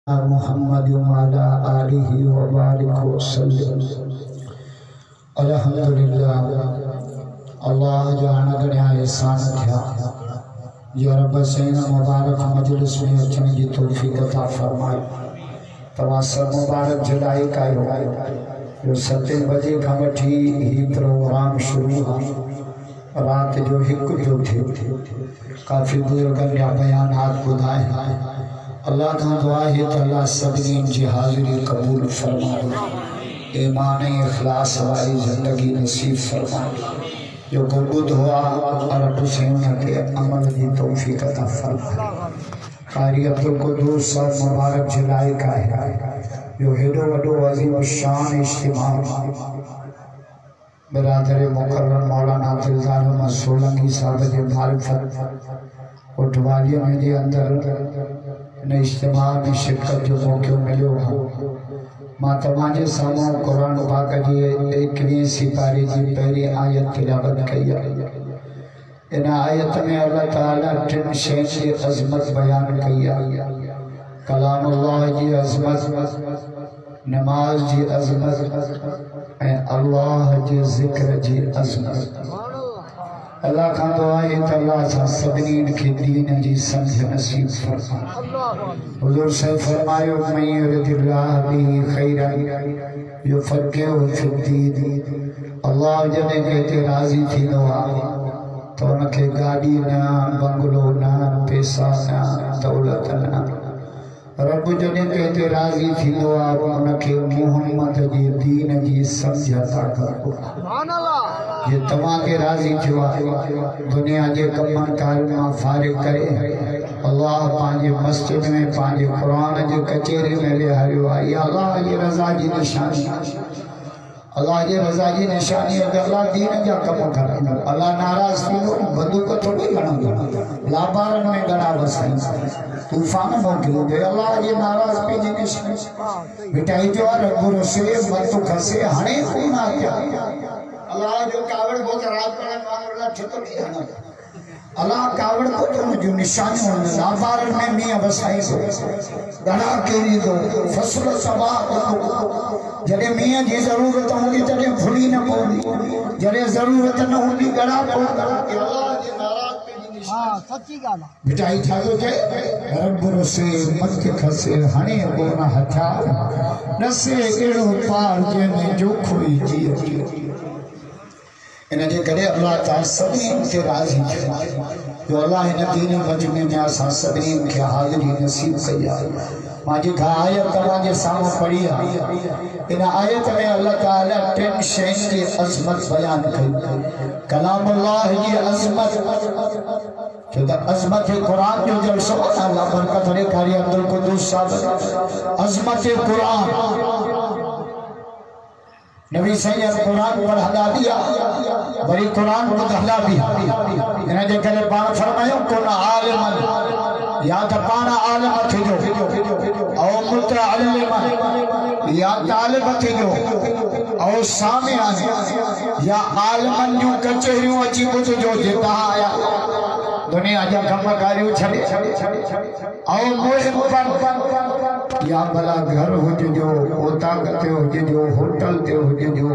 मुहम्मद वाला आलिहि व बारिक वसल्लम। अल्हम्दुलिल्लाह अल्लाह जान गणिया एहसान किया या रब सैन मुबारक मजलिस में अचने की तौफीक अता फरमाए। तवासल मुबारक जुलाई का जो 7 बजे का वठी ही प्रोग्राम शुरू हुआ। रात जो हिक जो थे काफ़ी बुजुर्गन या बयानात बुधाए। अल्लाह का दुआ है तो अल्लाह सभी जी हाजिरी कबूल फरमाए। ईमान इखलास वाली ज़िंदगी नसीब फरमाए। जो गुरबुद हुआ और हुसैन के अमल की तौफीक अता फरमाए। कारी अब्दुल कुद्दूस साहब मुबारक जुलाई का है जो हेडो वडो अजीम शान इज्तिमा बरादर मुकर्रम मौलाना दिलदार अहमद सोलंकी साहब के मारिफत उठवालियों में जे अंदर ने इज्तिमा में शिरकत जो मौक़ो मिलो मां तमाजे सामो कुरान पाक जी 21 सिपारे जी पहली आयत तिलावत कई। इन आयत में अल्लाह ताला 3 शय की अजमत बयान कई। कलाम अल्लाह जी अजमत, नमाज जी अजमत, अल्लाह जी जिक्र जी अजमत। अल्लाह का दुआ है तो अल्लाह सा सबनीन के दीन जी समझ नसीब फरमाए। हुजूर से फरमायो मैं युरिदिल्लाह बिही खैरन युफक्किहु फिद्दीन। अल्लाह जने कहते राजी थी नवा तो उनके गाड़ी ना बंगलो ना पैसा ना दौलत ना रब जने कहते राजी थी नवा उनके मोहम्मद जी दीन जी समझता करो। सुभान अल्लाह। ये तमाके राजी थियो दुनिया के कमन कार में फारिग करे। अल्लाह पांजे मस्जिद में पांजे कुरान के कचेरी में ले हरियो। या अल्लाह ये रजा की निशानी, अल्लाह ये रजा की निशानी है कि अल्लाह दीन जा कम करे। अल्लाह नाराज थी बंदूक थोड़ी गणा लाबारन में गणा बसाई तूफान मोकिलो दे। अल्लाह ये नाराज पे जी निशानी मिटाई जो रब से मत खसे हणे को ना क्या। अल्लाह जो कावड़ बहुत रात पर मामला ठतो की हना अल्लाह कावड़ को तुम जो निशानी हो लाबारन में मियां बसाई दो गणा केरी दो फसल सबा जड़े मियां जी जरूरत होगी तड़े भूली न पौंदी जड़े जरूरत न होगी गणा को अल्लाह जे नाराज पे जी निशानी। सच्ची गाल मिटाई थायो जे रब से मत खसे हणे को ना हथा नसे एड़ो पार जे में जो खोई जी। इनके करे अल्लाह ताला सभी से राजी थे जो अल्लाह इन दीन मजमे में असा सभी के हाजिरी नसीब कया। माजी का आयत तमाजे सामने पढ़ी इन आयत में अल्लाह ताला 3 शय की अजमत बयान की। कलाम अल्लाह की अजमत जो अजमत कुरान जो जलसा अल्लाह बरकत रे कारी अब्दुल कुद्दूस साहब अजमत कुरान नबी सैयद कुरान पर हला दिया बड़ी कुरान को हला दिया। इन्हें जे करे पान फरमायो कोन आलिमन या त पान आलिम थी जो औ मुतअल्लिम या तालिब थी जो औ सामिआन या आलिमन जो कचहरियों अची बुझ जो जेता आया दुनिया जा कम कारियो छड़े औ मुहिब्बन या भला घर हुजो ओताक ते हुजो होटल ते हुजो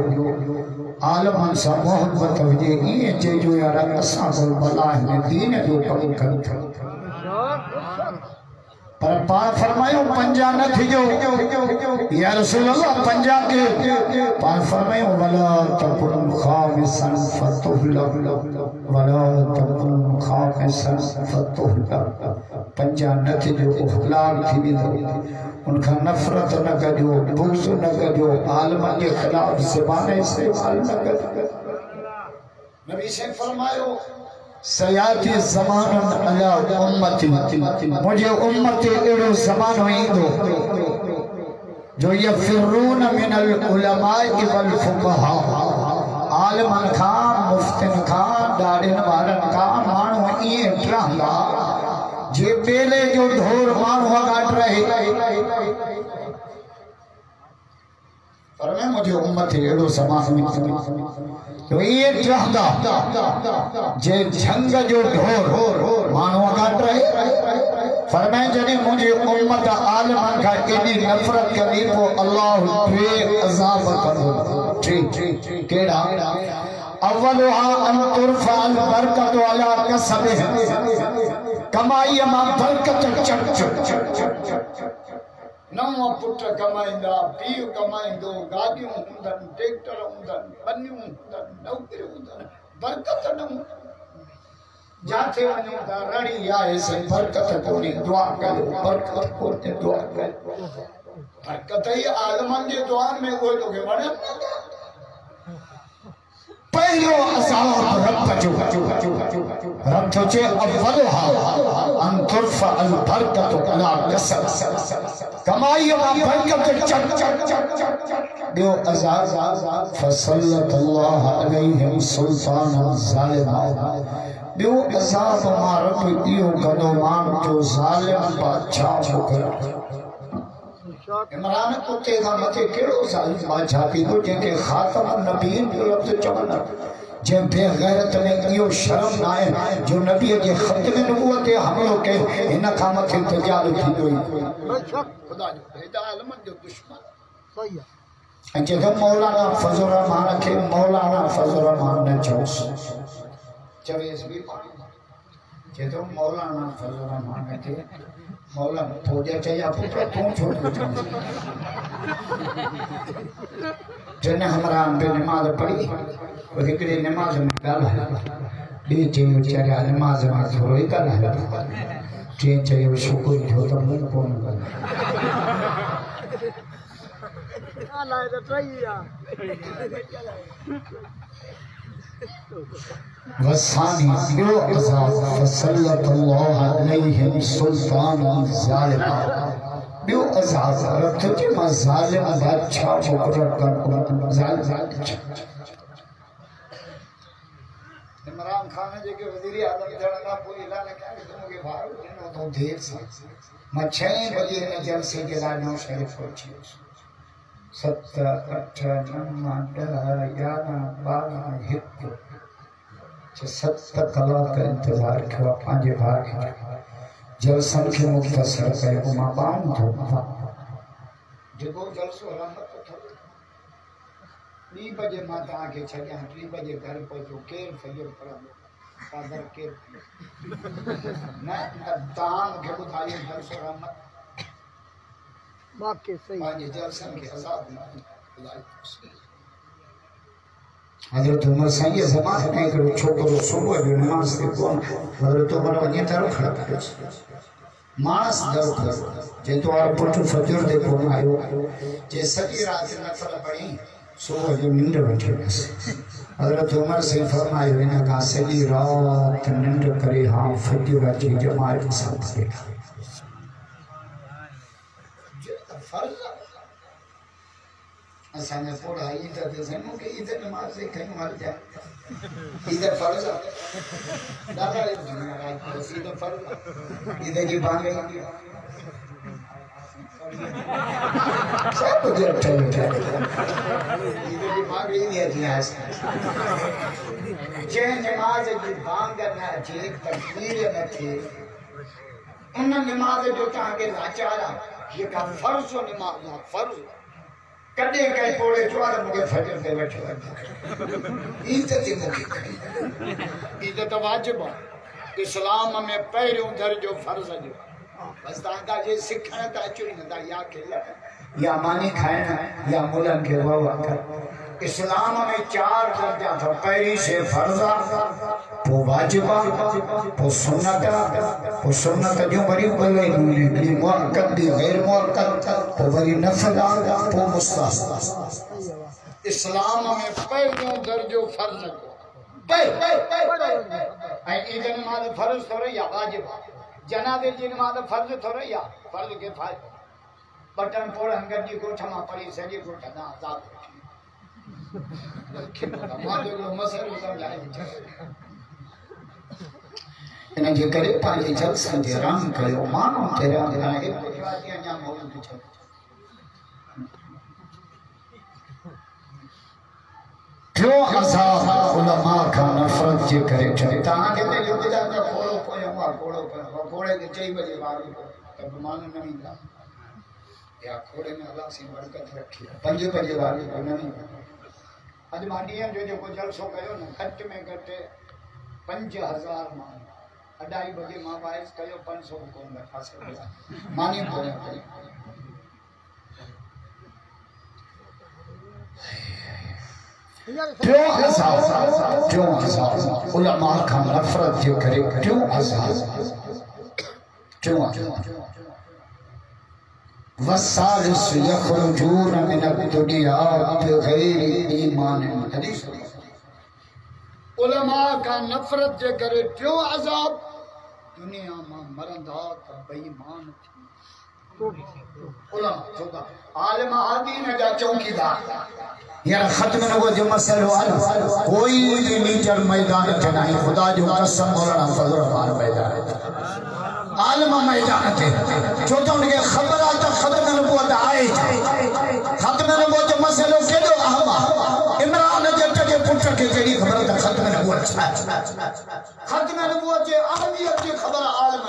आलमन सा मोहब्बत हुजे ये चइजो यार असा को भला है दीन जो कम कर। पर पान फरमायो पंजा न थिजो या रसूल अल्लाह पंजा के पान फरमायो वला तकुन खामिसन फतुहला वला तकुन खामिसन फतुहला। पंजा न थिजो इखलाक थी दो उनका नफरत न कजो बुग़्ज़ न कजो आलम के खिलाफ ज़बान इस्तेमाल न कजो। नबी से फरमायो सयाती ज़मानुन अला उम्मती मुझे उम्मत एड़ो ज़मानो ईंदो जो यफ़िरून मिनल उलमाए वल फुक़हा आलिमन खां मुफ्तिन खां ॾाढिन वारन खां माण्हू ईअं ठहंदा जे बेले जो ढोर माण्हू गाट रहे। पर मैं मुझे उम्मत एड़ो ज़मानो तो ये ठहंदा जे झंग जो ढोर माण्हू गाट रहे फरमाए जने मुझे उम्मत आलमन का इतनी नफरत करी तो अल्लाह पे अज़ाब करो। ठीक केड़ा अव्वलुहा अन तुरफा अल बरकतु अला कसबिह कमाई मा बरकत नवा पुट कमाईंदा पीउ कमाईंदो गाड़ियूं हुंदन ट्रैक्टर हुंदन पन्नियूं हुंदन नौकरियूं हुंदन बरकत न जाते वञूं था रड़ी आहे से बरकत कोन्हे दुआ कयो बरकत कोन्हे दुआ कयो बरकत ही आलमन जे दुआ में कोई तोखे वणे पहलो अज़ाब रब जो चे अव्वलुहा अन तुरफा अल बरकतु अला कसब कमाई मा बरकत चक बियो अज़ाब फसल्लतल्लाहु अलैहिम सुल्तानन ज़ालिमा बियो अज़ाब मा रब इहो कदो मान जो ज़ालिम बादशाह मुकरा इमरान कुत्ते का मथे केड़ो ज़ालिम बादशाह पीदो जेके खातम नबीन जो लफ्ज़ चवना जे बेगैरत में इहो शर्म ना है जो नबी जे खत्म नबूवत ते हमलो के इन का मथे तजाल थींदो खुदा जो बेदा आलमन जो दुश्मन सही है जे मौलाना फजल रहमान के मौलाना फजल रहमान ने चोस चवेस भी जे तो मौलाना फजल रहमान के मौलाना फौजा चाहिए पुत्र तू छोड़ जने हमरा पे नमाज पढ़ी वो एकड़े नमाज में गाल बी जे बेचारा नमाज में थोरो ही गाल जे चाहिए शुक्र जो तो मन कोन आला है ट्राइया वसानी बियो अज़ाब फसल्लतल्लाहु अलैहिम सुल्तानन ज़ालिमा बियो अज़ाब रब तुझे मा ज़ालिम बादशाह मुकर्रर कर ज़ालिम इमरान खान जे के वज़ीर आज़म जणना पोइ ऐलान कया कि तुम के भारो दिनो तो देर से मैं 6 बजे में जलसे के लाइ नौ शरीफ पहुंची 7 8 9 10 11 12 1 7 कलाक का इंतजार किया पांचे भाग जलसन के मुख्तसर कयो मां बाम थो जेको जलसो रहमत थो 2 बजे मां ता के छया 3 बजे घर पहुंचो केर फजर पढ़ो फादर केर ना ताम के बुधाई जलसो रहमत बाकी सही पांचे जलसन के आजाद खुदाई हजरत उमर साईं ज़मान में एक छोकरो सुबह जो नमाज के कोन हजरत उमर वने तरफ खड़ा करे मानस दर कर जे तो और पुट फजर दे कोन आयो जे सजी रात नफल पढ़ी सुबह जो नींद बैठे हजरत उमर से फरमायो इना का सजी रात नींद करे हां फजर की जमात के साथ बैठा फर्ज असाने पढ़ा इधर दे सनो के इधर नमाज से कहीं मर जाए इधर फर्ज दादा रे दुनिया रात इधर फर्ज इधर की बांगे सब कुछ अच्छा है इधर की बांगे नहीं इतिहास जे नमाज की बांग ना जे तकबीर न थे उन नमाज जो ताके लाचारा ये का फर्ज नमाज ना फर्ज कदे कई पोड़े चोर मुके फजर दे बैठो इज्जत मुके इज्जत वाजिब इस्लाम में पहरियों दर्जो फर्ज जो बस ताका जे सिखण ता अचुरी न ता या खेल या मानी खाना या मुलन के वावा कर इस्लाम में 4 दर्जा था पहली से फर्जा वो वाजिबा वो सुन्नत जो बड़ी बल्ले दूली मुअक्कद दी गैर मुअक्कद वो बड़ी नफल वो मुस्तहब इस्लाम में पहलो दर्जो फर्ज पे आई इधर नमाज फर्ज थोड़े या वाजिबा जनाजे जी नमाज फर्ज थोड़े या फर्ज के फायदे बटन पोड़ हंगर जी गोठा मा पड़ी सजी गोठा ना आजाद मां जो मसर समझाए इन्हें जे करे पांचे जल संजे राम कयो मानो तेरा है कुछ अञा मोल पीछे क्यों असा उलमा का नफरत जे करे ता के युग जा पोड़ो पोयो कोड़ो पर कोड़े के 4 बजे वाली तब मान नहीं था या कोड़े में अल्लाह से बरकत रखी 5 बजे वाली को नहीं अज मांडिया जो को जलसो कयो न घट में घट 5000 मान 2:30 बजे मां वाइस कयो 500 कोन रखा से मानी बोले क्यों अज़ाब उलमा का नफरत जो करे क्यों अज़ाब क्यों वसालिस यखरुजून मिन दुनिया बिगैर ईमान हदीस उलमा का नफरत जो करे क्यों अज़ाब दुनिया में मरंदा त बेईमान उलमा खुदा आलिम आदीन जा चौकीदार यार खत्म न हो जो मसलो कोई भी लीडर मैदान च नहीं खुदा जो कसम मौलाना फजल रहमान मैदान आलम मैदान थे जो तो उनके खबर आता खत्म नबूवत आए खत्म नबूवत मसलो केडो अहम इमरान जट के पुत्र के जड़ी खबर था खत्म नबूवत खत्म नबूवत के अहमियत की खबर आलम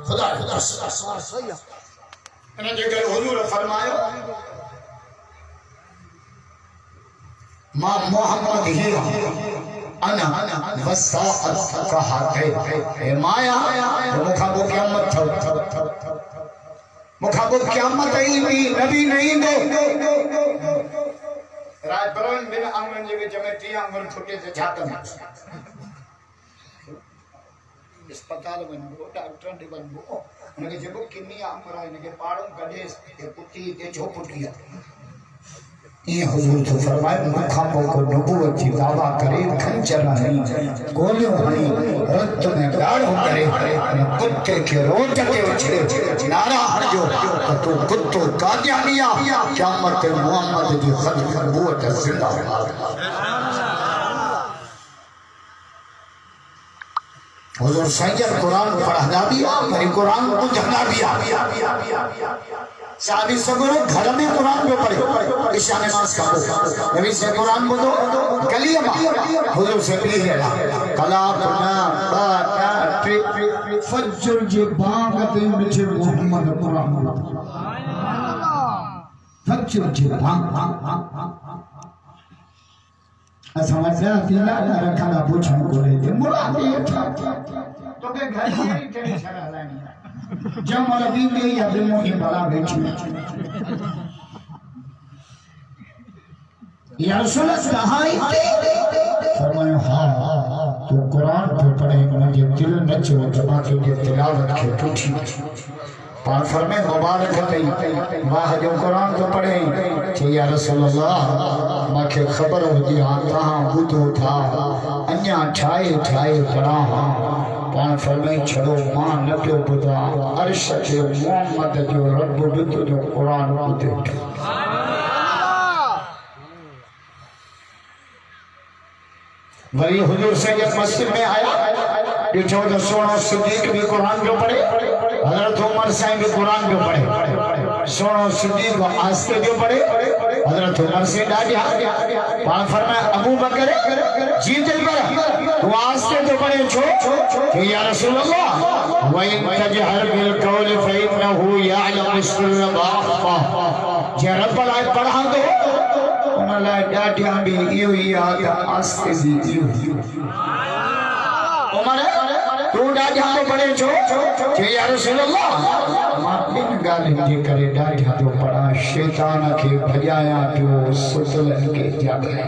खुदा सही है इन्हें जेकर हुजूर फरमायो मां मोहम्मद ही अना वसाअत कहते ए माया मुखा को क़यामत थो मुखा को क़यामत ही भी नबी नहीं दे रात परन बिन आंगन जे विच में 3 आंगन फुटे से छातम अस्पताल वञो डॉक्टर ॾे वञो उनके जेको किनी आमरा इनके पाड़ो कढे ए कुटी ते झोपड़ी ये हुजूर तो फरमाए मुखामो को नबूवत की दावा करे खंजर नहीं गोलियों नहीं रक्त में गाढ़ो करे कुत्ते के रोज के उछले नारा हजो तो कुत्तो कादियानिया क़यामत मोहम्मद की खत्म नबूवत जिंदाबाद हुजूर सैयद कुरान पढ़ना भी पर कुरान को जगना भी शादी सगुरु घर में कुरान पे पढ़े ईशा नमाज का नबी से कुरान बोलो कलिमा हुजूर से भी है कला कुना बा फजर जे बागते मिठे मोहम्मद कुरान फजर जे बाग समझया तिला रखना पूछन कोले मुराद ये तो के घर में तेरी शरा लानी जमल बीबी या बिमोही बला बेची या रसूल कहाई फरमाया हां तो कुरान पे पढ़े मुझे दिल न चो जमात के तिलावत के टूटी पाक फरमाए मुबारक है वाह जो कुरान तो पढ़े कि या रसूल अल्लाह माखे खबर होती आता बुधो था अन्या ठाए पढ़ा पान फरमाई छड़ो मां न पियो बुधा अर्श के मोहम्मद जो रब बुध जो कुरान बुधे वही हुजूर से जब मस्जिद में आया ॾिठो तो सोनो सिद्दीक भी कुरान जो पढ़े हजरत उमर साईं भी कुरान जो पढ़े सोनो सिद्दीक आस्ते जो पढ़े हजरत उमर से डाढ़िया पान फरमाया अबू बकर जी दिल पर तू आस्ते जो पढ़े छो कि या रसूल अल्लाह व इन तजहर बिल कौल फइन्नहु यअलम सिर्र व अख़फा जे रब लाए पढ़ा दो उन लाए डाढ़िया भी इहो ही आ आस्ते भी इहो उमर तू डाढ़िया तो पढ़े छो कि या रसूल अल्लाह मां इन गालिन जे करे डाढ़िया तो पढ़ा शैतान के भजाया पियो सुतलन के जागाया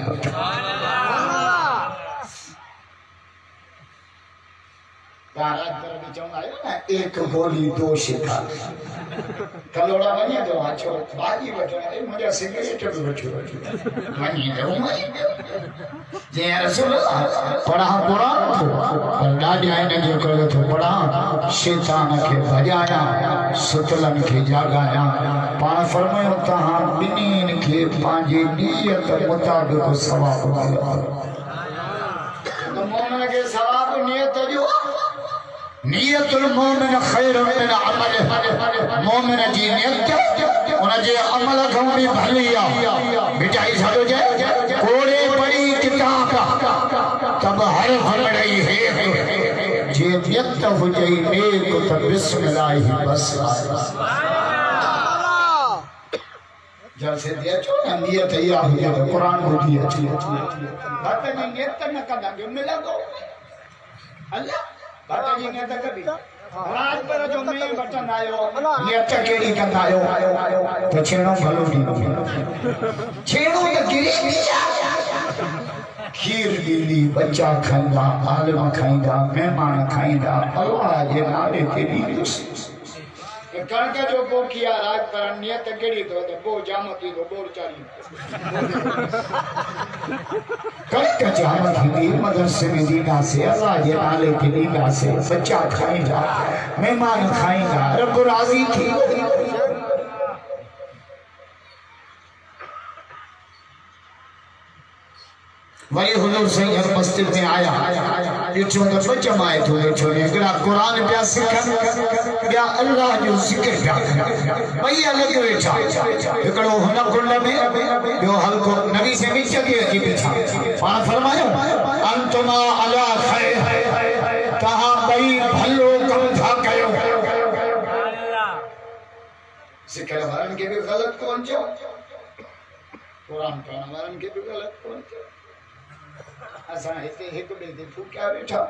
एक गोली 2 शिखा कलोड़ा वनी तो आछो बाजी वठो मुझे सिगरेट भी वठो वनी तो जे रसूल पढ़ा कुरान पर डाढ़िया ने जो करे तो पढ़ा शैतान के भजाया सुतलन के जागाया पान फरमायो तहां बिनीन के पांजी नियत मुताबिक सवाब तो मोमिन के सवाब नियत जो नियतुल मोमिन खैरुम मिन अमल मोमिन जी नियत उन जे अमल खां भी भली आ मिटाई छाडो जे कोड़े बड़ी किताब तब हर भरई है जे नियत नियत हुजे नेक त बिस्मिल्लाह बस जैसे दिया छो ना नियत या हुजे कुरान को दिया छो बात में नियत न कदा जो मिला दो अल्लाह बात जी ने त कभी रात पर जो मैं बटन आयो नियत केड़ी कंदा आयो तो छेड़ो भलो दी छेड़ो त गिरी खीर दीदी बच्चा खाईंदा आलम खाईंदा मेहमान खाईंदा अल्लाह जे नाले ते दी कणक जो पोखिया राज पर नियत केड़ी तो बो जामती तो बोर चारी कणक जामती दी मदरसे में दीना से अल्लाह जे नाले ते दीना से बच्चा खाईंदा मेहमान खाईंदा रब राजी थी वही हुजूर से हर मस्जिद में आया ॾिठो त ॿ जमायत वेठो हिकिड़ा क़ुरान पिया सिखनि ॿिया अल्लाह जो ज़िक्र पिया कनि ॿई अलॻि वेठा हिकिड़ो हुन कुंड में ॿियो हल्को नबी से विच में अची बीठा पाण फरमायो अंतुमा अला खैर तव्हां ॿई भलो कमु था कयो सिखण वारनि खे बि ग़लति कोन चयो क़ुरान पढ़ण वारनि खे बि ग़लति कोन चयो असा हिते एक बे दे फूकिया बैठा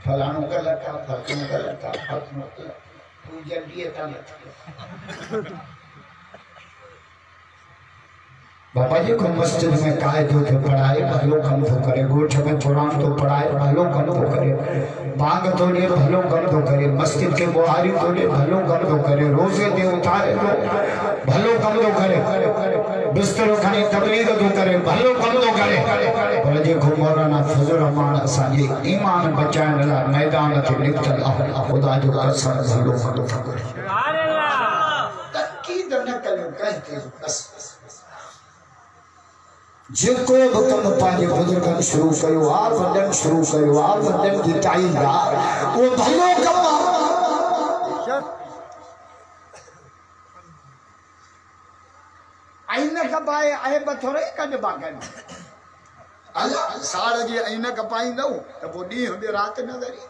फलानो गलत था फलानो गलत था फलानो तू जल्दी था बाबा जी को मस्जिद में कायदे तो पढ़ाए भलो कम तो करे गोठ में कुरान तो पढ़ाए भलो कम तो करे बाग तो ले भलो कम तो करे मस्जिद के बुहारी तो ले भलो कम तो करे रोजे दे उतारे तो भलो कम तो करे बिस्तर खणी तबलीग तो करे भलो कम तो करे पर जे को मौलाना फजल रहमान असा जे ईमान बचाइण ला मैदान ते निकतल खुदा जो कसम भलो कम तो करे सुभान अल्लाह तकीद न कयो कहते बस जेको भी कम पांजे बुजुर्गन शुरू कयो आ वडन शुरू कयो आ वडन की टाइम दा वो भलो कम आईना कपाए आए बथोरे कज बागन अल्लाह साड़ जे आईना कपाईंदो त पो डी बे रात न दरी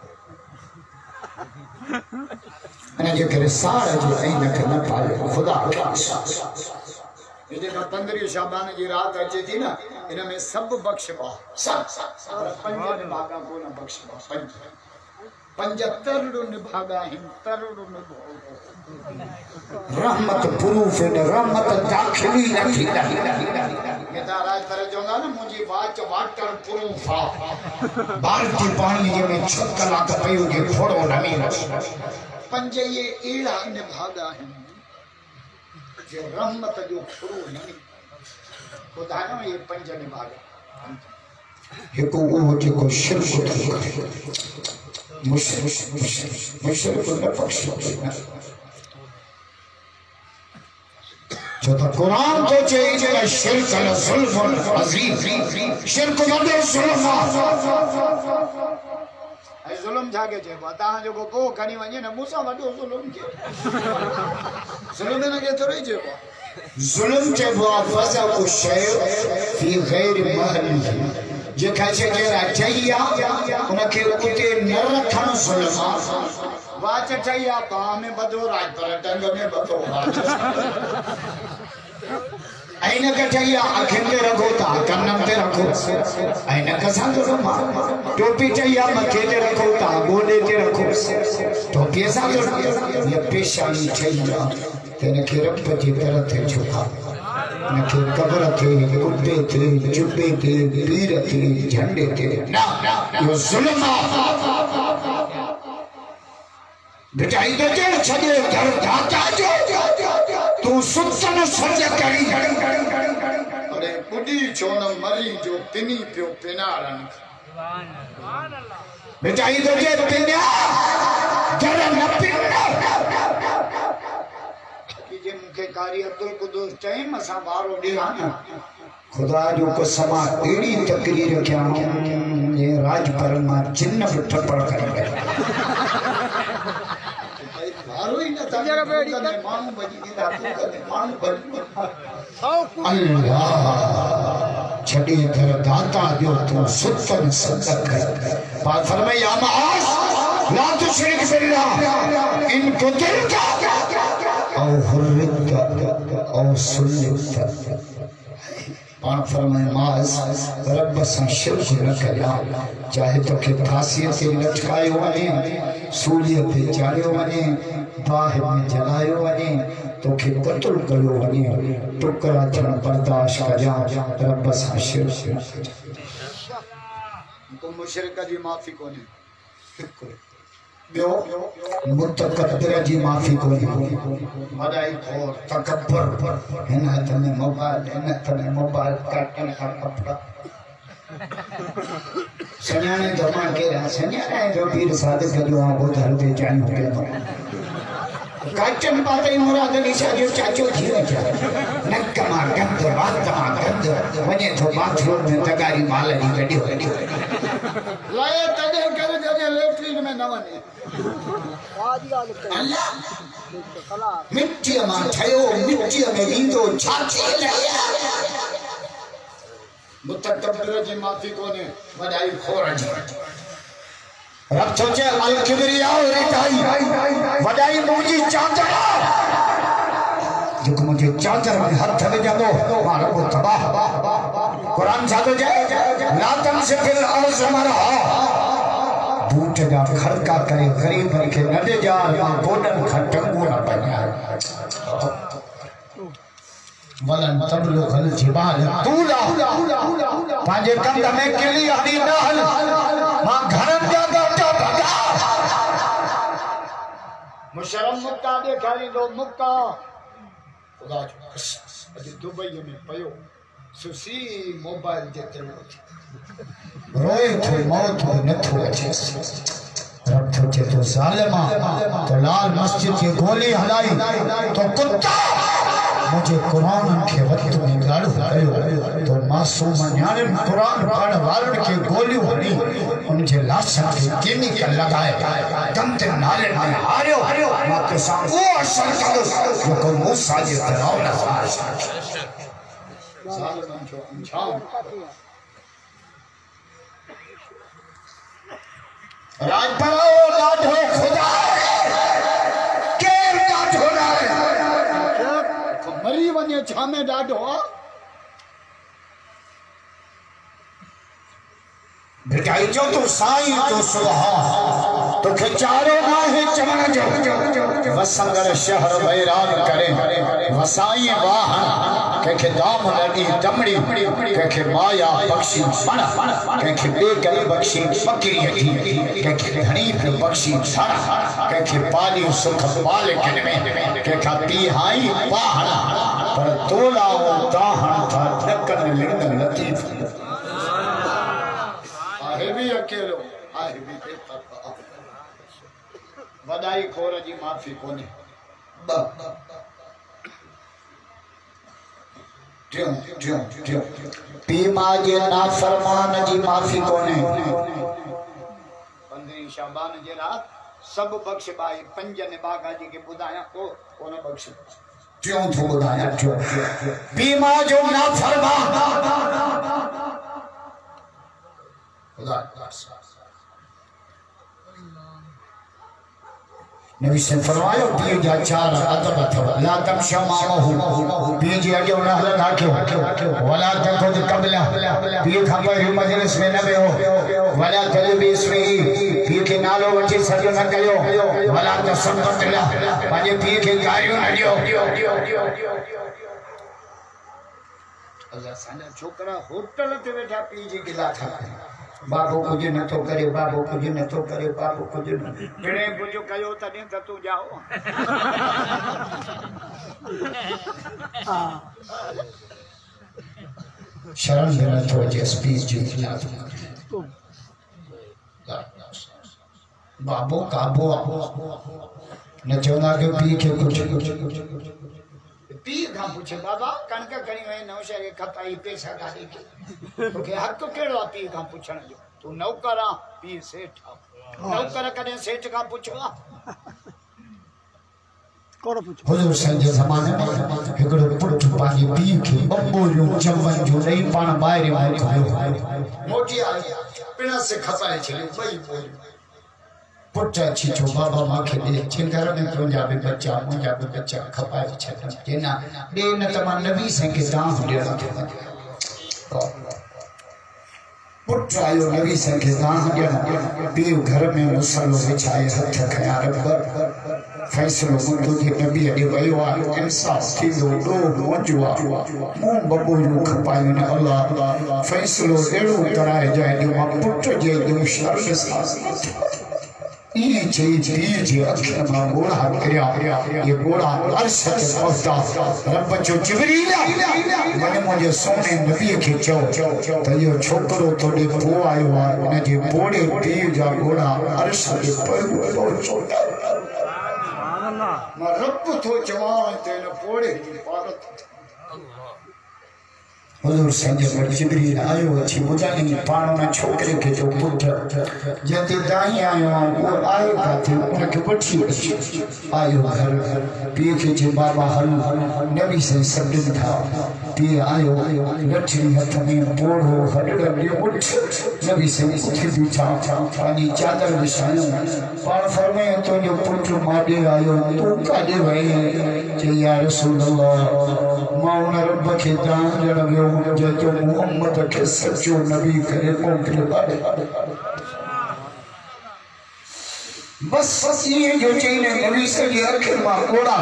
अने जे करे साड़ जे आईना के न पाए खुदा ये 15 शाबान की रात अचे थी ना इनमें सब बख्शबा सब पंज भागा को न बख्शबा पंज 75 निभागा हिम तरुण रहमत प्रूफ ने रहमत दाखिली नथी केता राज पर जोंगा ना मुजी वाच वाटर प्रूफ भारती पानी में 6 कलाक पयो के फोड़ो नमी पंज ये एड़ा निभागा हिम जो रहमत जो फुरू नहीं खुदा ने ये पंज निभागा हिको वो जेको शिरक थो करे मुशरिक न पक्ष जो तो कुरान तो चाहिए शिरक ल जुल्म अजीम शिरक वडो जुल्म ऐ जुल्म जागे जे बता जो को खणी वने न मूसा वडो जुल्म के जुल्म न के थोड़ी जे जुल्म जे वज़ा को शय फी गैर महली जे खाचे केरा चाहिया उनके उते न रखण जुल्म वाच चाहिया बा में बदो राज पर टंग में बदो ऐन का चाहिए आंखें पे रखो ता कन्नम पे रखो ऐन का सांगो रमा टोपी चाहिए मथे पे रखो ता गोडे पे रखो टोपी सांगो ये पेशानी चाहिए तेने के रब जी तरह थे झुका न के कब्र थे कुत्ते थे जुब्बे थे पीर थे झंडे थे ना यो जुल्म बेटा इधर चल छदे घर दाता जो तू सुतन सज करी अरे बुढ़ी छोन मरी जो पिनी पियो पिनारन सुभान अल्लाह बेटा इधर जे पिना जर न पिना कि जे मुखे कारी अब्दुल कुदूस टाइम असा वारो दिया ना खुदा जो कसमा एड़ी तकरीर क्या ये राज पर मा जिन्न थप्पड़ कर मारो ही ना जरा बेड़ी मानू बजी की धातु करे मानू बजी अल्लाह छड़ी धर दाता जो तू सुतन सदक कर बात फरमाया मास ला तुश्रिक बिल्लाह इन कुतिलता औ हुर्रिता औ सुल्लिता। पान फरमाए माज रब सां शिरक न कया, चाहे तो के फांसीअ ते लटकायो वञे, सूलीअ ते चाढ़ियो वञे, बाहि में जलायो वञे, तोखे कत्ल कयो वञे, टुकड़ा थियण बर्दाश्त कजां, रब सां शिरक न कजां। तो मुशरिक जी माफ़ी कोन्हे, ॿियो मुतकब्बिर जी माफ़ी कोन्हे। वॾाई खोर तकब्बुर, हिन हथ में मोबाइल, हिन हथ में मोबाइल, काटण खां कपिड़ा सन्याणे धमा केरा सन्याणे जो पीर सादिक जो ॿुधल ते चाहियो के काटन पाते मुराद निशा जो चाचो थी वचा नक मां गंद वात मां गंद वने तो बाथरूम में तगारी माल नी कढियो लाए तने कर जने लेट्रिन में न वने अल्लाह मिट्टी मां ठयो मिट्टी में वींदो छाती लया मुतकब्बिर जी माफी कोने वडाई खोर जी रब सोचे अल किबरिया रिताई वडाई मुजी चादर जो मुझे चादर में हाथ में जादो मारो को तबाह कुरान सादो जाए ला तमसिल अर्ज़ मरहा बूट जा खड़का करे गरीब के नडे जा मां गोडन खटंगो न पया वलन तबलो खल जिबाल तूला पांजे कंध में किली हरी नहल मां घरन जा गाटा भगा मुशरम मुक्का दे खाली दो मुक्का खुदा अज दुबई में पयो सुसी मोबाइल जे तेलो रोए तो मौत न थो अचे रब थो चे तो जालिमा तो लाल मस्जिद की गोली हलाई तो कुत्ता मुझे कुरान के वक्त में गाड़ो कयो तो मासूम न्याणिन कुरान पढ़ वारन के गोलियों हणी उनजे लाशन के केमिकल लगाए दमते नाले में हारियो मां के साथ वो असर करो जो को मूसा जे फिरौन जालिमन जो अंजाम राज परो लाडो खुदा के लाडो मरी वने छामे डाडो भिटाई जो तो साईं तो सुहा तो चारो ना है चमन जो वसंगर शहर वैरान करे वसाई वाहन के दाम लड़ी दमड़ी के माया बख्शी पण के बेगल बख्शी बकरी थी के धनी पे बख्शी छड़ के पाली सुख पाल के में के पी हाई वाहन पर तोला वो दाहन था ढकन लिंगन लतीफ आहे भी अकेलो आहे भी बेपरवाह वडाई खोर जी माफी कोने पीमा जे नाफरमान जी माफी कोने 15 शाबान जे रात सब बख्श बाई पंजन बागा जी के बुधाया को कोन बख्श क्यों तो बुधाया क्यों पीमा जो नाफरमान खुदा नबी से फरमायो पी जा चार अदब अथवा ला तमशा मामहु पी जी अगे न हल नाखियो वला तखुद कबला पी खबर मजलिस में न हो वला तलबी इसमें पी के नालो वठी सजो न कयो वला तसब्बत ला पाजे पी के गायो न दियो अल्लाह साना छोकरा होटल ते बैठा पी जी गिला था बाबू कुछ न तो करे बाबू कुछ न तो करे बाबू कुछ न जड़े कुछ कयो तने त तू जाओ शरण न तो जे स्पीच जी बाबू काबू न चोना के पी के कुछ पी का पूछे बाबा कणक कणी वे नौशे के खपाई पैसा गाड़ी के तो के हक केड़ो पी का पूछण जो तू नौकरा पी सेठ नौकर कने सेठ का पूछवा कोन पूछ हुजूर संजे जमाने में एकड़ो पुट पानी पी के बम्बोलियो चवन जो नहीं पाण बाहर में मोटी आई बिना से खपाए छले बई बोल पुट्टा चीचो बाबा माखे दे चिंगार में पंजाबी बच्चा मुंजाबी बच्चा खपाए छन जेना दे न तमा नबी से के दाम देना थे पुट्टा आयो नबी से के दाम देना बीव घर में मुसल्लो बिछाए हथ खया रब फैसलो मुंदो के नबी अडे वयो आ इंसाफ थी दो मजुआ मुंह बबू नु खपायो ने अल्लाह फैसलो एड़ो कराए जाए जो मा पुट जे जो शर्म सास ये चीज जी अखर मा गोड़ा करया ये गोड़ा अर्श के पहुंचा रब जो जिब्रील मैंने मुझे सोने नबी के चो तो यो छोकरो तोड़े पो आयो आ ने जे पोड़े पी जा गोड़ा अर्श के पहुंचो मैं रब तो जवान तेरे पोड़े की भारत हुजूर संजय पर जिब्रील आयो अच्छी मुजानी पाणो में छोकरे के जो पुट जते दाई आयो वो आयो काथे उनके बच्ची आयो घर पी के जे बाबा हल नबी से सब्द था पी आयो लठड़ी हाथ में पोड़ो हडड़ दे उठ नबी से उठ बिछा पानी चादर बिछायो पाण फरमाए तो जो पुट माडे आयो तू काडे भई जे या रसूल अल्लाह मौन रब के दान जड़ो जो मोहम्मद के सच्चो नबी करे मोकले बाड़े बस ये जो चीने नबी से ये आखिर मां कोड़ा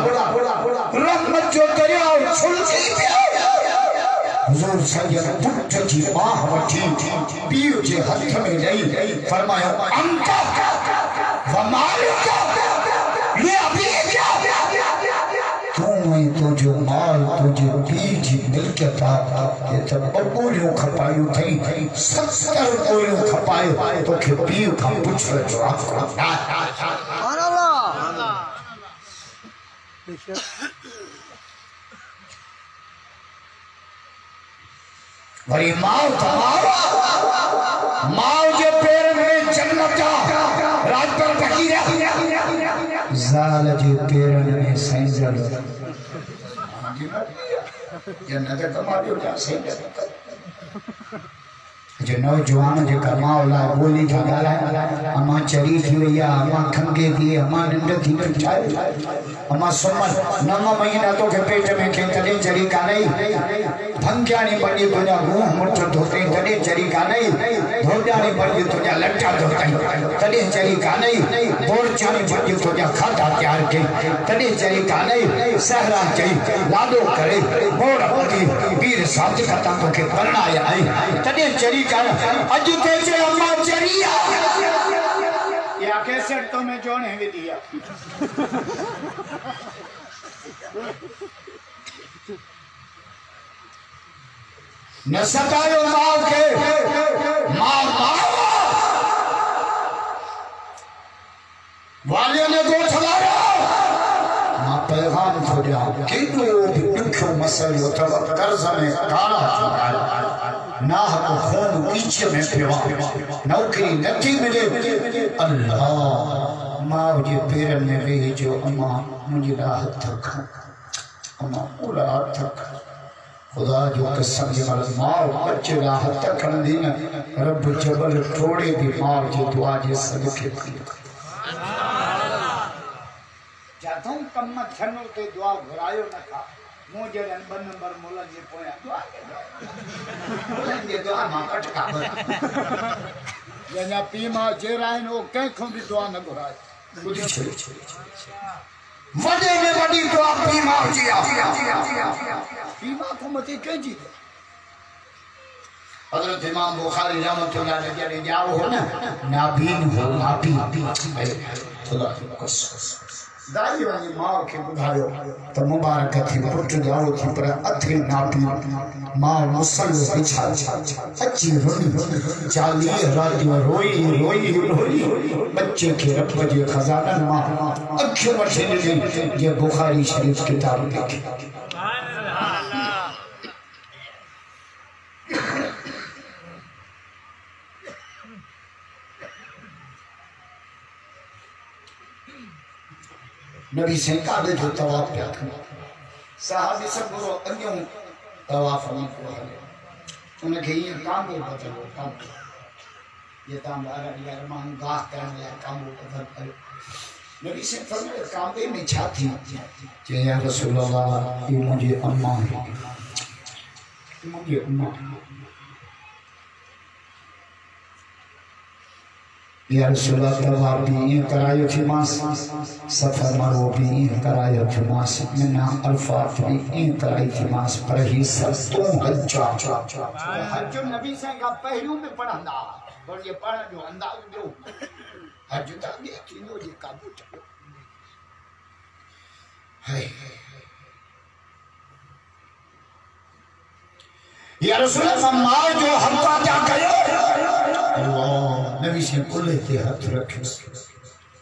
रहमत जो दरिया छुलती हुजूर सैयद पुट जी मां वठी पीउ जे हथ में लई फरमाया अंता व मालिका ये अभी क्या तो जो माल तुझे बीज मिलकता ये तो बबूलियों खपायु थई 70 कोलियों खपायो तो के पीउ का पूछ जो आपको सुभान अल्लाह वरी माओ तमारा माओ जो पैर में जन्नत रात पर फकीर जाल जे पैर में सैजल जन्नत कमायो जा सैजल जो नौजवान जो कमाओला बोली था गाला अमा चरी थी भैया अमा खंगे थी अमा निंड थी चाहे अमा सुमन 9 महीना तो के पेट में के तले चरी का नहीं भंग्यानी पड़ी तुझा मुंह मुठ धोते तले चरी का नहीं धोजानी पड़ी तुझा लट्टा धोते तले चरी का नहीं बोरचानी पड़ी तुझा खाता तैयार के तले चरी का नहीं सहरा चई लाडो करे बोड़ पति वीर साथ खता तो के करना आई तले चरी अज तेजे अम्मा चरिया या कैसेट तो मैं जोने भी दिया न सतायो माँ के माँ वाले ने गोठ लाया माँ पैगाम छोड़ा किन्तु दुखों मसलो तब कर्ज में काला ना को खून पीछे में पिवा नौकरी नथी मिले अल्लाह माँ जे पैर में वे जो अम्मा मुझे राहत तक अम्मा पूरा तक खुदा जो कसम जे माँ बच्चे राहत तक दी न रब जबल थोड़े भी माँ जे दुआ जे सदके जातों कम छनो ते दुआ घुरायो न था मुझे 2 नंबर मोला जे पोया दुआ के दुआ मां कटका जना पीमा जे राइन ओ के खो भी दुआ न घुराए बुझी छे वडे में वडी दुआ पीमा जी पीमा को मते के जी हजरत इमाम बुखारी रहमतुल्लाह अलैहि ने जाओ हो ना नाबीन हो नाबी खुदा की कसम दाई वाली माँ के बुधायो तो मुबारक थी पुट जाओ थी पर अथी नापी माँ मुसल्लो बिछा अच्छी रोई 40 रात रोई बच्चे के रब जे खजाना माँ अखियों में से ये बुखारी शरीफ किताब देखी नबी से काबे जो तवाफ किया साहबी सब गुरु अन्यों तवाफ में को उनके ये काम को बदलो काम ये ताम यार मान गाह करने लगा काम उधर पर नबी से फरमाया काबे में छा थी कि या रसूल अल्लाह ये मुझे अम्मा है मुझे अम्मा या रसूल अल्लाह भी करायो थी मास सफर मारो भी करायो थी मास में नाम अल्फात भी कराई थी मास पर ही सस्तों हज नबी से का पहलू में पढ़ंदा और ये पढ़ जो अंदाज दो हज ता भी तीनों जी काबू चलो है या रसूल अल्लाह जो हमका क्या कयो अल्लाह नबी से बोले थे हाथ रखे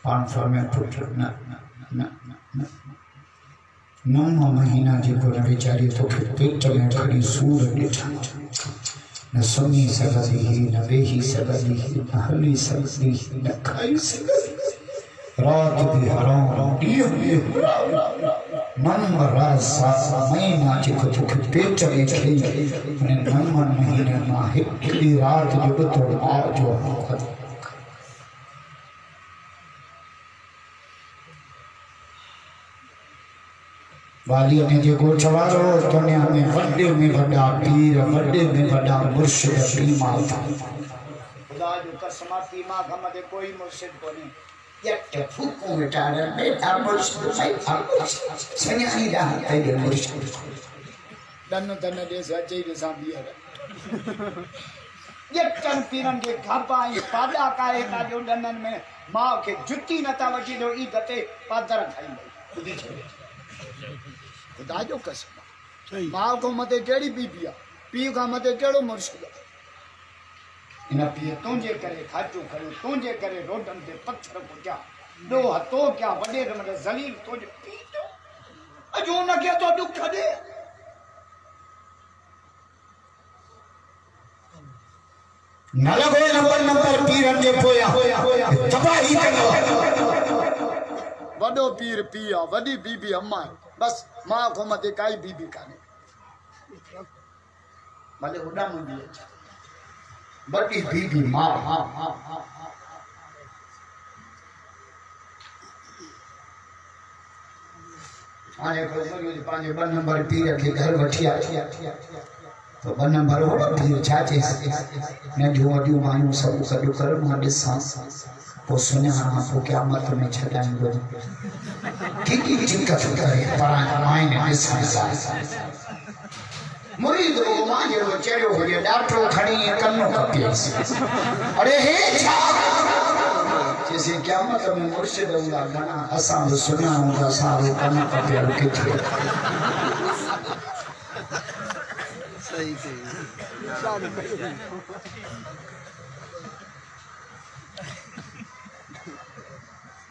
500 में फुट ना ना ना 9 महीना जी को बेचारी तो पेट में खड़ी सूर ॾिठा न सुनी सघंदी न वेही सघंदी न हली सघंदी न खाई सघंदी रात भी हराम ॾींहं भी नंबर सात महीना जी को पेट में खड़ी ने 9 महीने मां हिकड़ी रात जो तो मां जो वालियों ने जो चवारो दुनिया में वड्डे में वड्डा पीर वड्डे में वड्डा मुर्शिद पीमा था खुदा जो कसम पीमा खमदे कोई मुर्शिद कोनी ये फूको बेटाड़ा बेटा मुर्शिद भाई सन्यासी रहा तेरे मुर्शिद दन दन दे सच्चे दे सांबिया ये चन पीरन के घापाई पादा काए का जो दनन में मां के जुत्ती नता वजी दो ई गते पादर खाई खुदी छे खुदा जो कसम मां को मते केड़ी बीबिया पी का मते केड़ो मुर्शिद इन पी तुझे करे खाजो कयो तुझे करे रोडन ते पत्थर पुजा दो हतो क्या वडे रमरे जलील तुझे पी तो अजो न के तो दुख दे न लगो नंबर पीरन जे पोया तबाही कयो वडो पीर पिया वडी बीबी अम्मा बस मां को मते काई बीबी काने भले उडा मुंडी बड़ी बीबी मां आने को जो पांच 2 नंबर पीर के घर वठिया तो 2 नंबर हो पीर छाचे ने जो अडियो मानू सब कदो कर मां दिसा वो सुने हां को क्या मत में छडांगो की चिंता करे पर मायने दिसा मुरीद को मांगे वो चेड़ो हो गया डॉक्टर खड़ी कन्नो कपियस अरे हे छा जैसे क्या मतलब में मुर्शिद उला गाना असा सुना होगा सारो कन्नो कपिया के थे सही सही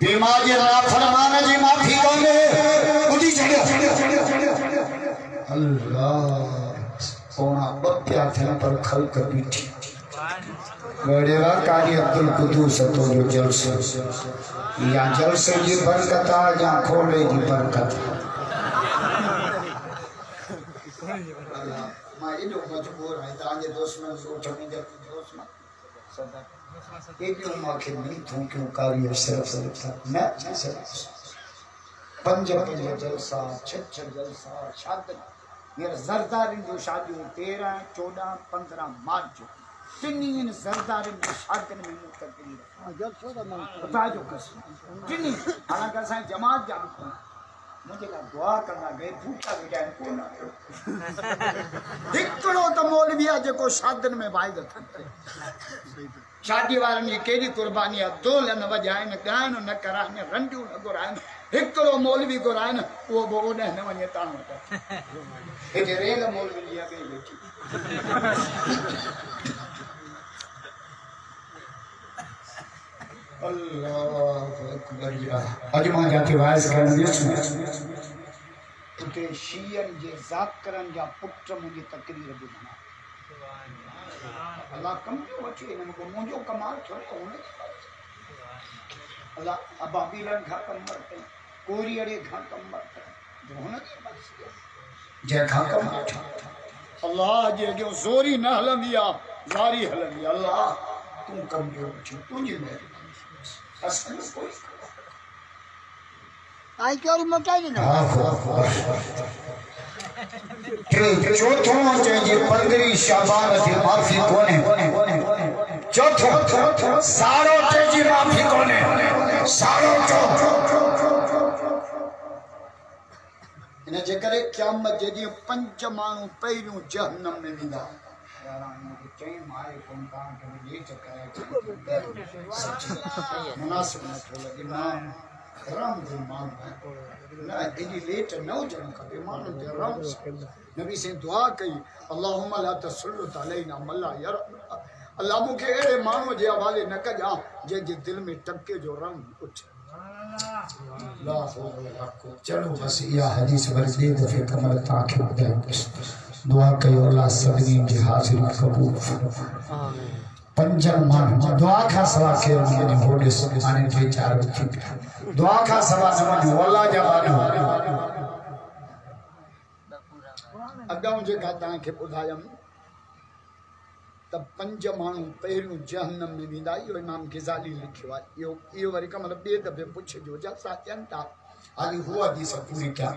बीमारी ना फरमान जी माफी कोने उदी चढ़ियो अल्लाह सोना बप्या थे पर खल कर बीठी गड़ेवा कारी अब्दुल कुदूस तो जो जलसे या जलसे की बरकत या खोले की बरकत मां इनो मजबूर है तांजे दोस्त में सोच में जब दोस्त में सदा एक मां के नहीं थू क्यों कारी सिर्फ मैं पंज जलसा 6 जलसा शादी मेरा जरदारिन जो शादी 13 14 15 मार्च जो तिन्नी जरदारिन जो शादी में तकरीर जलसो दा बता जो कसम तिन्नी हालांकि असा जमात जा मुझे का दुआ करना गए भूखा बेटा को ना हिकड़ो तो मौलवी आ जो शादन में वायदा थे शादी वारन की केड़ी कुर्बानी दोल न वजाइन गायन न कराइन रंडियो न गुराइन हिकड़ो मौलवी गुराइन वो बोने न वने ता ए जे रेल मौलवी लिया गई बेटी अल्लाह अकबर या अजमा जाके वाइस कर दिस के शियन जे जाकरन जा पुत्र मुझे तकरीर बुना अल्लाह कम क्यों बचे इनको मुझे कमाल थोड़े होने अल्लाह अबाबीलन घा कम मरते कोरियरे घा कम मरते दोनों जे घा कम अल्लाह जे जो जोरी न हलंदिया जारी हलंदी अल्लाह तू कमजोर थी तुझी में असल कोई आई क्यों मोटाई ना चौथो जी 15 शाबान जी माफी कोने चौथो सारो जी माफी कोने सारो इन जे करे क़यामत जे दी 5 माण्हू पहिरियों जहन्नम में वेंदा मुनासिब नथो लॻे हराम जो माल ना एडी लेट न हुजण खपे माण्हू जे हराम नबी से दुआ कई अल्लाहुम्मा ला तसल्लुत अलैना मल्ला यार अल्लाह मूंखे अहिड़े माण्हू जे हवाले न कजां जंहिंजे दिल में टके जो रंग उठे चलो बस इहा हदीस वरी ॿिए दफ़े कमल तव्हांखे ॿुधाई दुआ कयो अल्लाह सभिनी जी हाज़िरी क़बूल आमीन 5 माण्हू दुआ खां सवा केरु वञे होॾे हाणे 3-4 थी दुआ खां सवा न वञो अल्लाह जा माण्हू अॻाऊं जेका तव्हांखे ॿुधायमि त 5 माण्हू पहिरियों जहन्नम में वेंदा इहो इमाम ग़ज़ाली लिखियो आहे इहो वरी कमल ॿिए दफ़े पुछिजो जलसा थियनि था हाली हूअ हदीस पूरी कया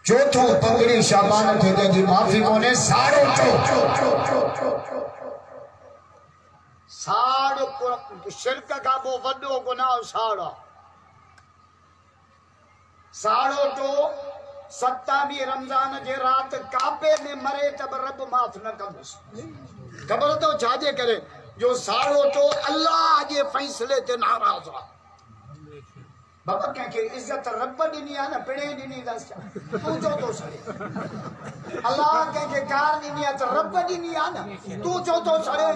चौथो पगड़ी शाबान थे जी माफ़ी कोने साड़ो साड़ो शिरक का वो वड्डो गुनाह साड़ा साड़ो तो 27 रमजान जे रात काबे में मरे तब रब माफ न कंदुस खबर तो छाजे करे जो साड़ो तो अल्लाह जे फैसले ते नाराज आ बाबा के इज्जत रब दिनी आ न पिणे दिनी दस तू जो तो सड़े अल्लाह के कार दिनी आ त रब दिनी आ न तू जो तो सड़े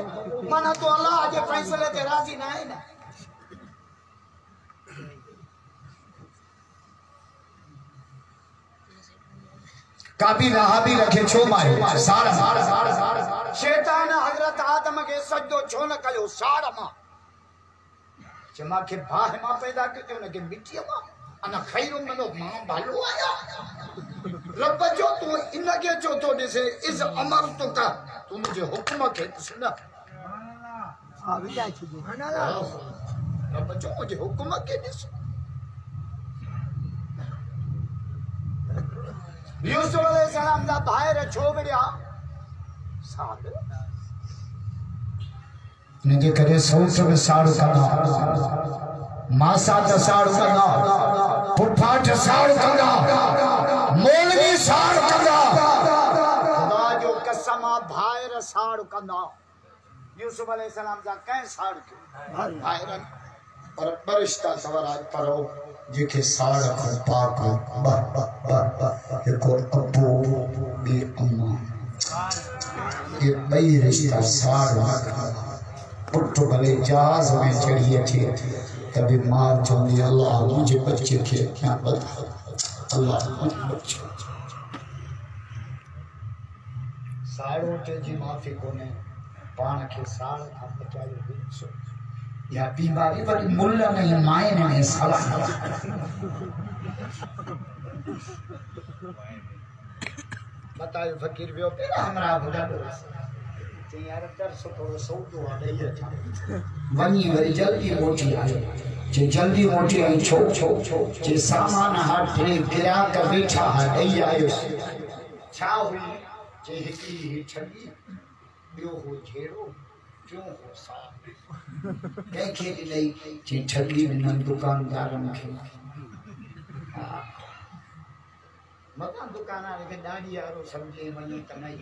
माना तो अल्लाह जे फैसले ते राजी ना है ना काबी रहाबी रखे छो मारे साड़ शैतान हजरत आदम के सजदो छो न कयो साड़ मा जमा के बाह मां पैदा कयो न के मिट्टी मां अना खैरो मनो मां भालो आया रब जो तू इन के जो तो दिसे इस अमर तो का तू मुझे हुक्म के सुना हां विदा छी ना रब जो मुझे हुक्म के दिस यूसुफ अलैहिस्सलाम दा भाईर छोबड़िया साद निजे करे सौस में साड़ कना मासा त साड़ कना पुठाठ साड़ कना मौलवी साड़ कना खुदा जो कसम भाईर साड़ कना यूसुफ अलैहिस्सलाम दा कै साड़ के भाईर पर बरिश्ता सवराज परो जेके साड़ को पाक एको अबू बे अम्मा ये बई रिश्ता साड़ पुट भले जहाज में चढ़िए थे कभी मार चौंदी अल्लाह मुझे बच्चे के क्या बता अल्लाह मुझे बच्चे साड़ो ते जी माफी कोने पान के साड़ का बचायो बिनसो या बीमारी बड़ी मुल्ला नहीं मायने में साला बतायो फकीर वियो पेरा हमरा बुढ़ा ते यार तरस थोड़ो सौदो आ गई वनी वरी जल्दी मोटी आयो जे जल्दी मोटी आई छो जे सामान हाथ रे गिरा कर बैठा है दई आयो छा हुई जे हिकी छगी बियो हो झेड़ो क्यों हो सा के नहीं जे ठगी में दुकानदारन के मकान दुकानदार के दाढ़ी यारो समझे वनी त नहीं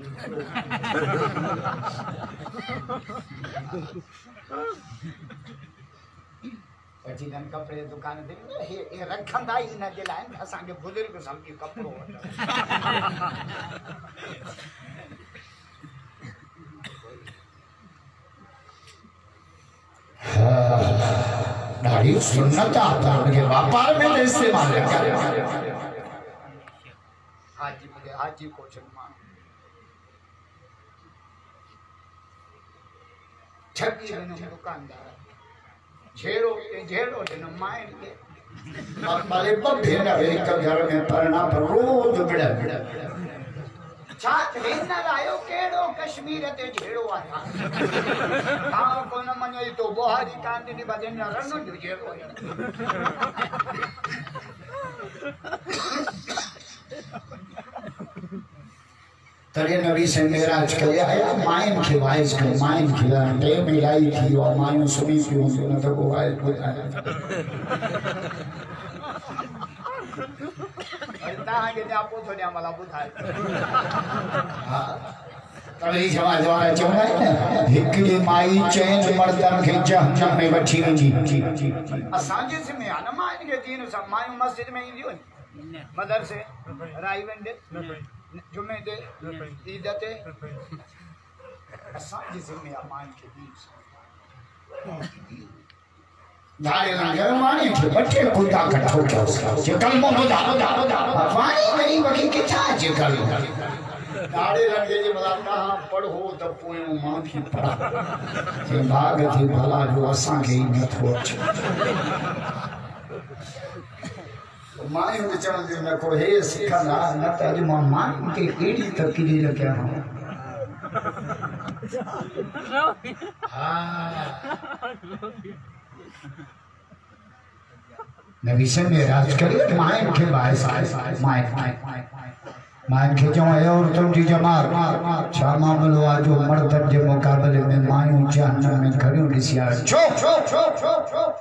पची गन कपड़े दुकान दे ए रखंदा ही न जे लाइन असा के बुजुर्ग समझी कपड़ो दाढ़ी सुन्नत आता उनके व्यापार में इस्तेमाल कर हाजी को सम्मान ठगी न दुकानदार झेड़ो न माइन के माले बब्बे न एक घर में परना पर रोज बिड़ा छात हिन आयो केड़ो कश्मीर ते झेड़ो आया हां कोन मने तो बोहारी कांदी बदन रनो जो जेड़ो तरे नबी से मेराज कया है माइन के वाइस के माइन खिला दे मिलाई थी और माइन सुनी क्यों न तो वो वाइस बुझाया तांगे ने आपो थोड़े मला बुधाय हां तले जवा जवा चवना हिकड़ी माई चेंज मर्दन के जहन्नम में बैठी वंजी असांजे से में आना माइन के दीन सब माई मस्जिद में इंदियो मदरसे राई वेंडे जुमे दे ईद ते असांजे से में माइन के दीन दारे लगे मानी थे बच्चे कुत्ता कट्ठो क्या जे कलमो बुधा वाणी नहीं वकी के छा जे कल दारे लगे जे मला कहां पढ़ो त पोयो माफी पढ़ा जे भाग थी भला जो असा के न थो माई ने चवन दे न को हे सिखंदा न त अज मां के एड़ी तकली लग्या हां नबी से मेराज करे माइन के बायस माइन के जो है और तुम जी जमात छा मामलो आ जो मर्दन के मुकाबले में मायूं जहन्नम में खड़ियो दिसिया छो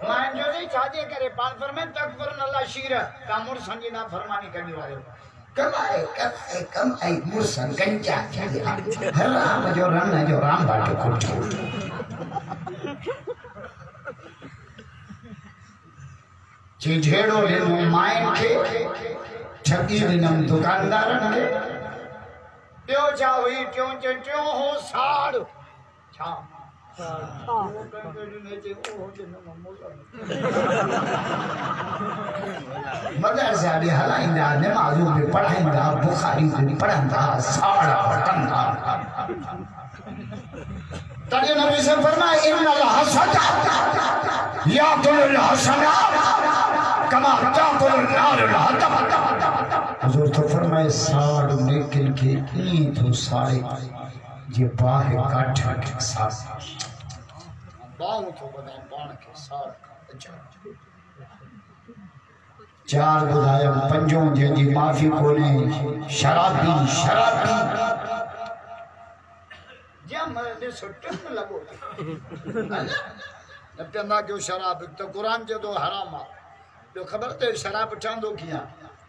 माइन जो नहीं छाजे करे पान फरमान तकबर अल्लाह शीर कामुर संजी ना फरमानी करनी वाले कमाए मुर्सन कंचा हराम जो राम बाटे कुछ जे झेड़ो लेनो माइन के ठगी दिनम दुकानदारन के त्यो छा हुई त्यो हो साड़ छा मदरसा भी हलाइंदा नमाज़ों में पढ़ाइंदा बुखारी में पढ़ंदा साड़ा पटंदा तने नबी से फरमाया इन्नल हसना याकुल हसना कमा ताकुल नार हतम हुजूर तो फरमाए साड़ लेकिन के ई तो साड़े जे बाहे काठ के साथ बाहु तो बदाई बाण के साथ चार बुधाया पंजों जी माफी कोने शराबी जम दे सुटन लगो नपना जो शराब तो कुरान जो दो हराम जो खबर ते शराब चांदो किया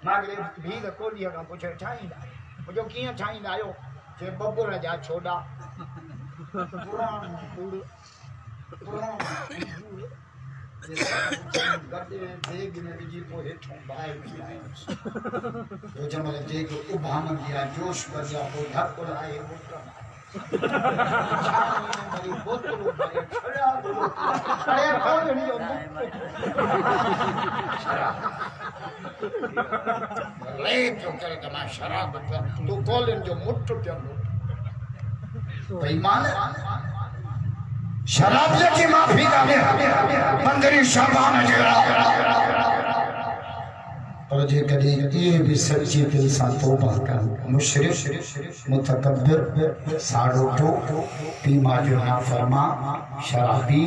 मागरे भी को दिया का पूछे ठाईंदा मुजो किया ठाईंदा आयो जे बब्बो जा छोड़ा कुरान गदे देग में जी पोहे ठोंबाए जो जमल देग उभाम दिया जोश बजा को धक लाए मेरी बोतल उठाए खड़ा अरे कौन नहीं हो ले तो करे तमा शराब तो कॉलिन जो मुट्ठ पे बेईमान शराब की माफी का मंदरी शाबान जरा और जे कदी ये भी सच्ची दिल से तौबा कर मुशरिक मुतकब्बिर साड़ोटो पीमा जो ना फरमा शराबी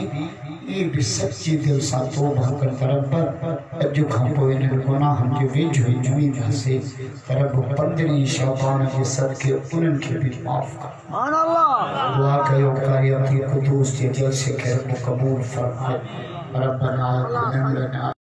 ये भी सच्ची दिल से तौबा कर तरफ अजु खपो इन गुनाह हम के वेज हुई जमीन से तरफ पंद्री शाबान के सदके उनन के भी माफ कर सुभान अल्लाह दुआ कयो कायती कुदूस के दिल से खैर को कबूल फरमा रब्बना